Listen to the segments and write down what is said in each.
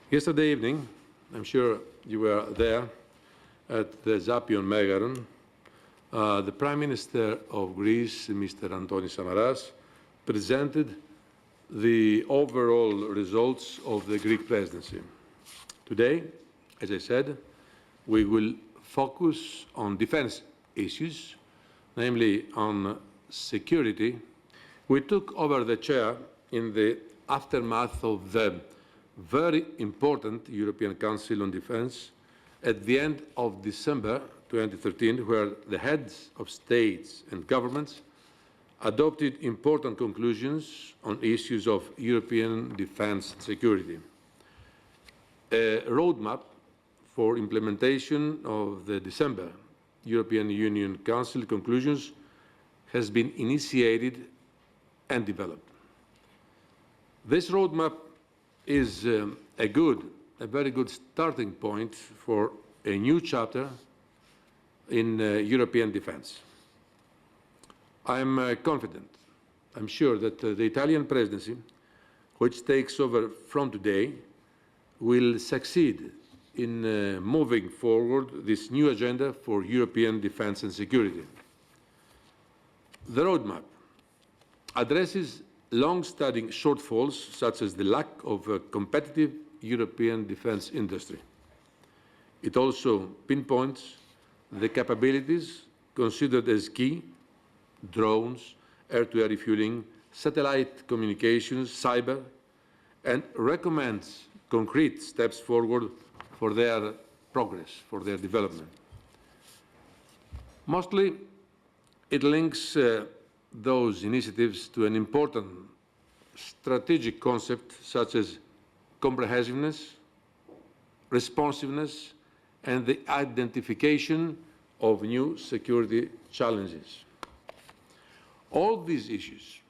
Yesterday evening, I'm sure you were there at the Zapion Megaron, the Prime Minister of Greece, Mr. Antonis Samaras, presented the overall results of the Greek presidency. Today, as I said, we will focus on defense issues, namely on security. We took over the chair in the aftermath of the very important European Council on Defence at the end of December 2013, where the heads of states and governments adopted important conclusions on issues of European defence and security. A roadmap for implementation of the December European Union Council conclusions has been initiated and developed. This roadmap is a very good starting point for a new chapter in European defence. I'm confident, I'm sure that the Italian presidency, which takes over from today, will succeed in moving forward this new agenda for European defence and security. The roadmap addresses long-standing shortfalls, such as the lack of a competitive European defence industry. It also pinpoints the capabilities considered as key: drones, air-to-air refueling, satellite communications, cyber, and recommends concrete steps forward for their progress, for their development. Mostly, it links those initiatives to an important strategic concept such as comprehensiveness, responsiveness, and the identification of new security challenges. All these issues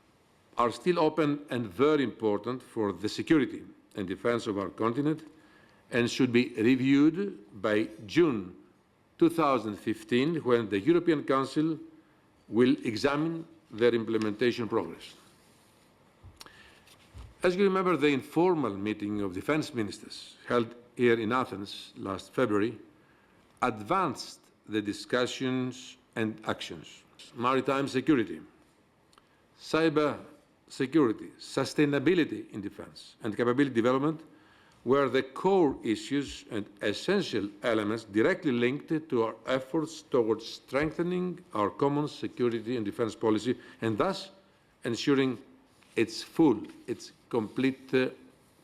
are still open and very important for the security and defense of our continent and should be reviewed by June 2015, when the European Council will examine their implementation progress. As you remember, the informal meeting of defense ministers held here in Athens last February advanced the discussions and actions. Maritime security, cyber security, sustainability in defense, and capability development were the core issues and essential elements directly linked to our efforts towards strengthening our common security and defense policy, and thus ensuring its complete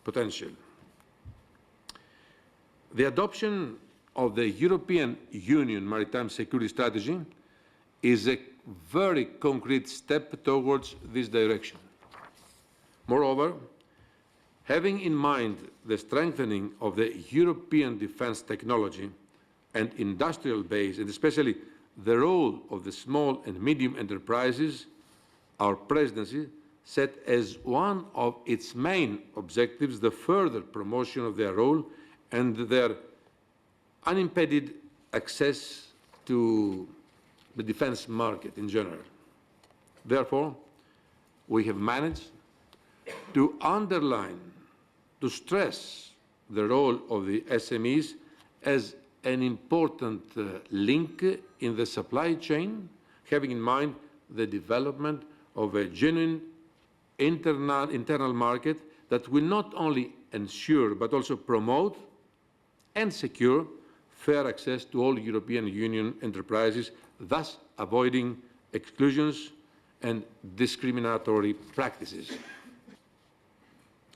potential. The adoption of the European Union Maritime Security Strategy is a very concrete step towards this direction. Moreover, having in mind the strengthening of the European defence technology and industrial base, and especially the role of the small and medium enterprises, our presidency set as one of its main objectives the further promotion of their role and their unimpeded access to the defence market in general. Therefore, we have managed to underline, to stress the role of the SMEs as an important link in the supply chain, having in mind the development of a genuine internal market that will not only ensure but also promote and secure fair access to all European Union enterprises, thus avoiding exclusions and discriminatory practices.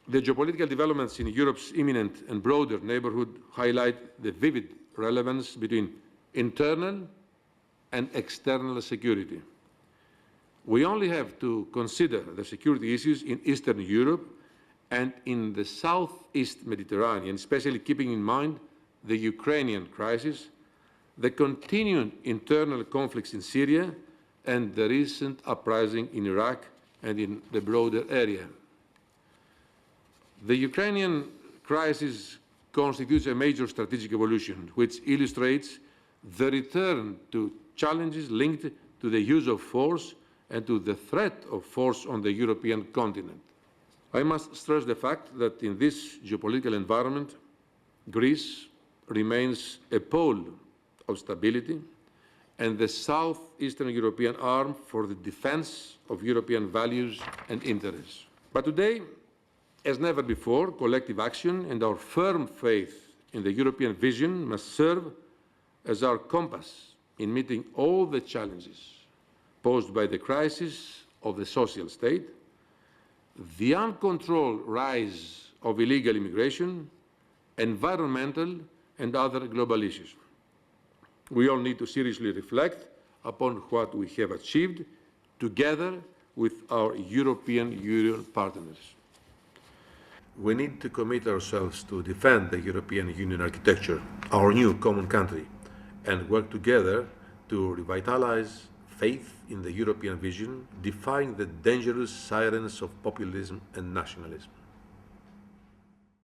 The geopolitical developments in Europe's imminent and broader neighbourhood highlight the vivid relevance between internal and external security. We only have to consider the security issues in Eastern Europe and in the Southeast Mediterranean, especially keeping in mind the Ukrainian crisis, the continuing internal conflicts in Syria, and the recent uprising in Iraq and in the broader area. The Ukrainian crisis constitutes a major strategic evolution, which illustrates the return to challenges linked to the use of force and to the threat of force on the European continent. I must stress the fact that in this geopolitical environment, Greece remains a pole of stability and the southeastern European arm for the defense of European values and interests. But today, as never before, collective action and our firm faith in the European vision must serve as our compass in meeting all the challenges posed by the crisis of the social state, the uncontrolled rise of illegal immigration, environmental and other global issues. We all need to seriously reflect upon what we have achieved together with our European Union partners. We need to commit ourselves to defend the European Union architecture, our new common country, and work together to revitalize faith in the European vision, defying the dangerous sirens of populism and nationalism.